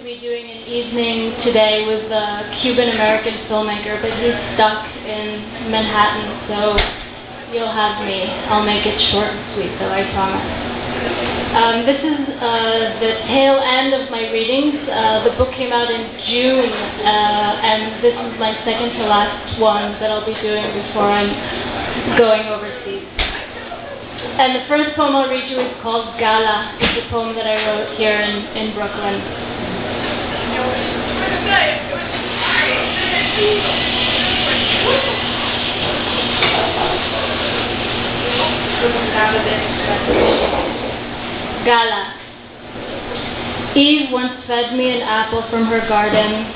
to be doing an evening today with a Cuban-American filmmaker, but he's stuck in Manhattan, so you'll have me. I'll make it short and sweet, though, I promise. This is the tail end of my readings. The book came out in June, and this is my second to last one that I'll be doing before I'm going overseas. And the first poem I'll read you is called Gala. It's a poem that I wrote here in Brooklyn. Gala. Eve once fed me an apple from her garden.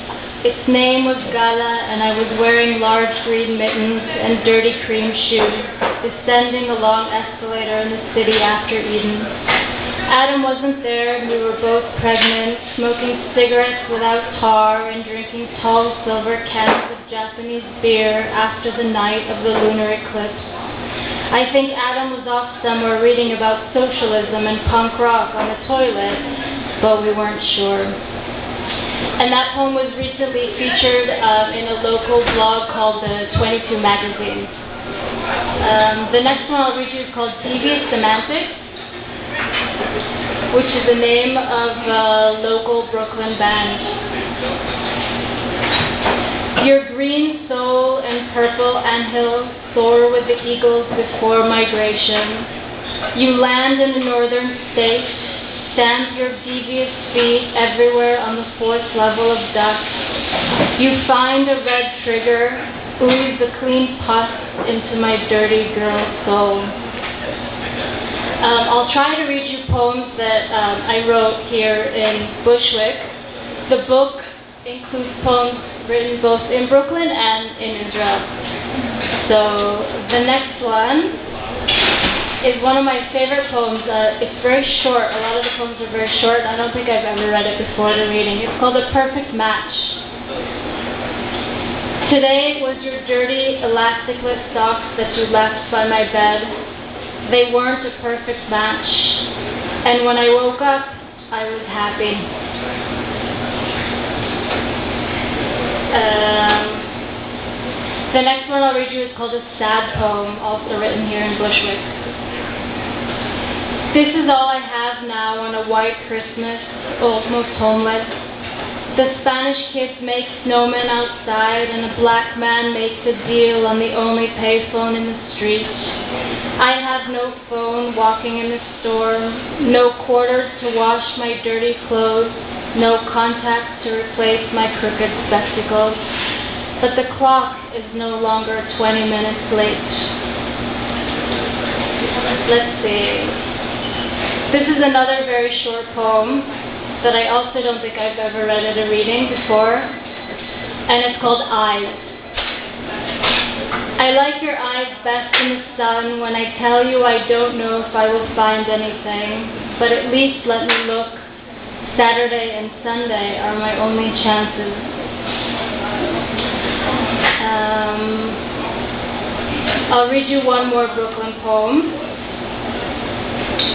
Its name was Gala, and I was wearing large green mittens and dirty cream shoes, descending a long escalator in the city after Eden. Adam wasn't there, and we were both pregnant, smoking cigarettes without tar and drinking tall silver cans of Japanese beer after the night of the lunar eclipse. I think Adam was off somewhere reading about socialism and punk rock on the toilet, but we weren't sure. And that poem was recently featured in a local blog called the 22 Magazine. The next one I'll read you is called Devious Semantics, which is the name of a local Brooklyn band. Your green soul and purple anthills soar with the eagles before migration. You land in the northern states. Stamp your devious feet everywhere on the fourth level of dust. You find a red trigger, ooze the clean pus into my dirty girl soul. I'll try to read you poems that I wrote here in Bushwick. The book includes poems written both in Brooklyn and in Israel. So the next one is one of my favorite poems. It's very short. A lot of the poems are very short, and I don't think I've ever read it before the reading. It's called A Perfect Match. Today was your dirty, elasticless socks that you left by my bed. They weren't a perfect match. And when I woke up, I was happy. The next one I'll read you is called A Sad Poem, also written here in Bushwick. This is all I have now on a white Christmas, almost homeless. The Spanish kids make snowmen outside, and a black man makes a deal on the only payphone in the street. I have no phone walking in the store, no quarters to wash my dirty clothes, no contacts to replace my crooked spectacles. But the clock is no longer 20 minutes late. Let's see. This is another very short poem that I also don't think I've ever read at a reading before, and it's called Eyes. I like your eyes best in the sun. When I tell you I don't know if I will find anything, but at least let me look. Saturday and Sunday are my only chances. I'll read you one more Brooklyn poem,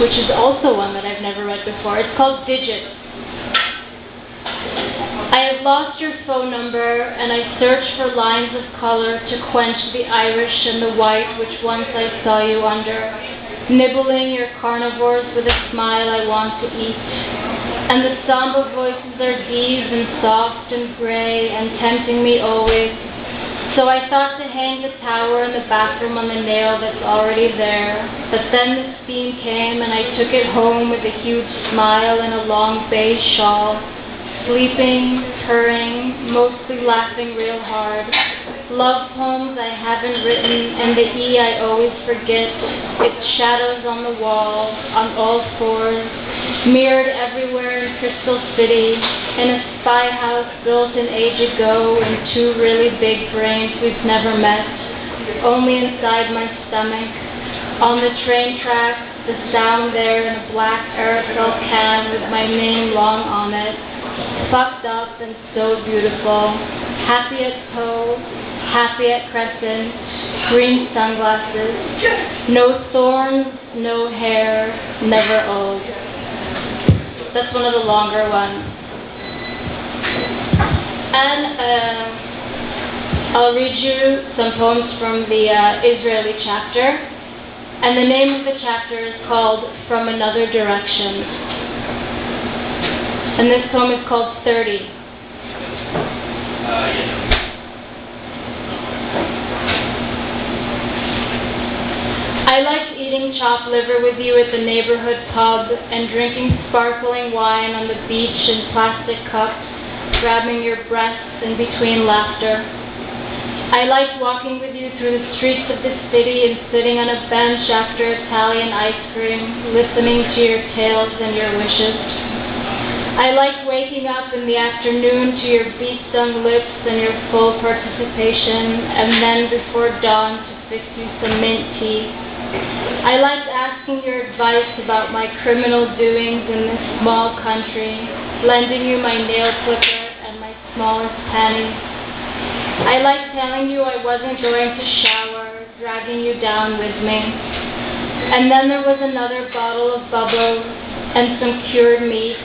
which is also one that I've never read before. It's called Digits. I have lost your phone number, and I search for lines of color to quench the Irish and the white which once I saw you under, nibbling your carnivores with a smile I want to eat. And the somber voices are these and soft and gray and tempting me always. So I thought to hang the tower in the bathroom on the nail that's already there. But then the steam came and I took it home with a huge smile and a long beige shawl. Sleeping, purring, mostly laughing real hard. Love poems I haven't written, and the E I always forget. Its shadows on the wall, on all fours, mirrored everywhere in Crystal City, in a spy house built an age ago, and two really big brains we've never met, only inside my stomach. On the train tracks, the sound there in a black aerosol can with my name long on it. Fucked up and so beautiful. Happy at Poe, happy at Crescent, green sunglasses, no thorns, no hair, never old. That's one of the longer ones. I'll read you some poems from the Israeli chapter, and the name of the chapter is called From Another Direction. And this poem is called 30. I liked eating chopped liver with you at the neighborhood pub and drinking sparkling wine on the beach in plastic cups, grabbing your breasts in between laughter. I liked walking with you through the streets of the city and sitting on a bench after Italian ice cream, listening to your tales and your wishes. I liked waking up in the afternoon to your beet-stung lips and your full participation, and then before dawn to fix you some mint tea. I liked asking your advice about my criminal doings in this small country, lending you my nail clipper and my smallest pennies. I liked telling you I wasn't going to shower, dragging you down with me. And then there was another bottle of bubbles and some cured meat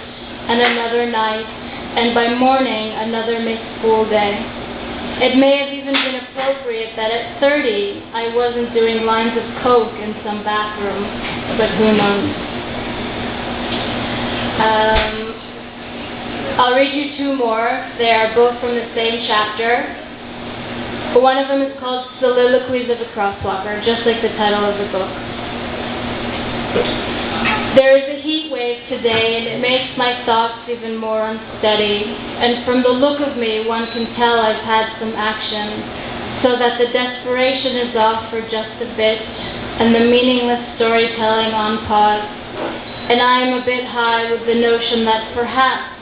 and another night, and by morning another missed school day. It may have even been appropriate that at 30 I wasn't doing lines of coke in some bathroom, but who knows. I'll read you two more. They are both from the same chapter. One of them is called Soliloquies of a Crosswalker, just like the title of the book. There is a heat wave today, and it makes my thoughts even more unsteady. And from the look of me, one can tell I've had some action, so that the desperation is off for just a bit, and the meaningless storytelling on pause. And I am a bit high with the notion that perhaps,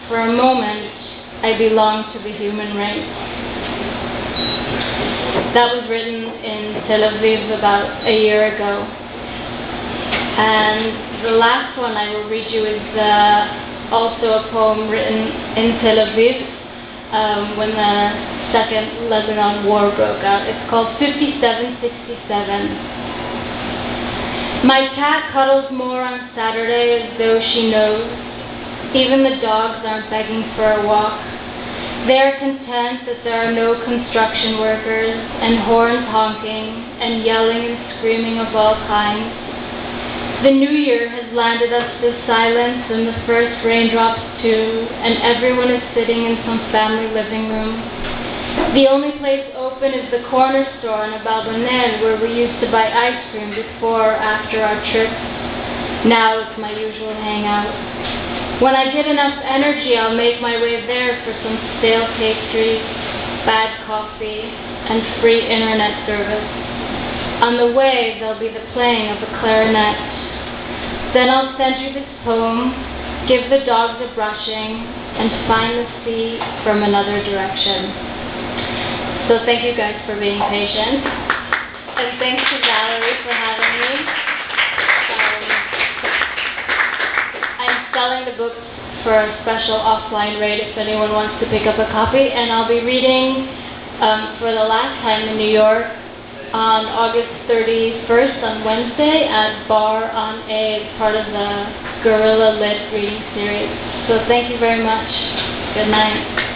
for a moment, I belong to the human race. That was written in Tel-Aviv about a year ago. And the last one I will read you is also a poem written in Tel Aviv when the Second Lebanon War broke out. It's called 5767. My cat cuddles more on Saturday as though she knows. Even the dogs aren't begging for a walk. They are content that there are no construction workers and horns honking and yelling and screaming of all kinds. The new year has landed us with silence and the first raindrops too, and everyone is sitting in some family living room. The only place open is the corner store on Abarbanel where we used to buy ice cream before or after our trips. Now it's my usual hangout. When I get enough energy, I'll make my way there for some stale pastries, bad coffee, and free internet service. On the way, there'll be the playing of a clarinet. Then I'll send you this poem, give the dogs a brushing, and find the sea from another direction. So thank you guys for being patient. And thanks to Valerie for having me. I'm selling the book for a special offline rate if anyone wants to pick up a copy. And I'll be reading for the last time in New York on August 31st on Wednesday at Bar on A, part of the Guerrilla Lit reading series. So thank you very much. Good night.